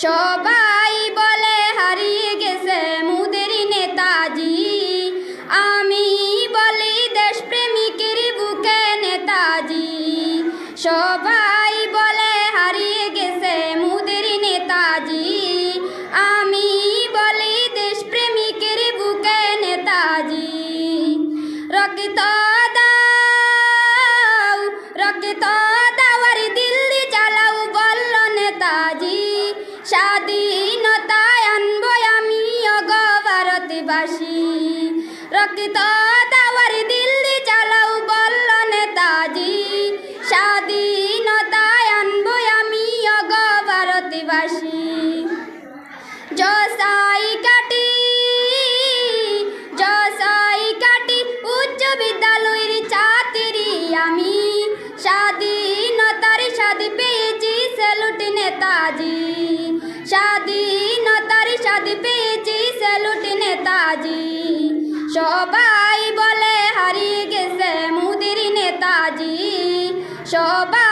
সবাই বলে হারিয়ে গেছে মোদের নেতাজি, আমি বলি দেশপ্রেমিকের বুকে নেতাজি। সবাই বলে হারিয়ে গেছে মোদের নেতাজি, আমি বলি দেশপ্রেমিকের বুকে নেতাজি। রক্ত দাও রক্ত দাও আর দিল্লি চালাও বলল নেতাজি, স্বাধীনতায় আনবো আমি অগ ভারতবাসী। রক্ত দাও আর দিল্লি চালাও বলল নেতাজি, স্বাধীনতায় আনবো আমি অগ ভারতবাসী। জসাই কাটি উচ্চ বিদ্যালয়ের ছাত্রী আমি, স্বাধীনতার স্বাদ পেয়েছি স্যালুট নেতাজি। স্বাধীনতার স্বাদ পেয়েছি স্যালুট নেতাজি। সবাই বলে হারিয়ে গেছে মোদের নেতাজি, সবাই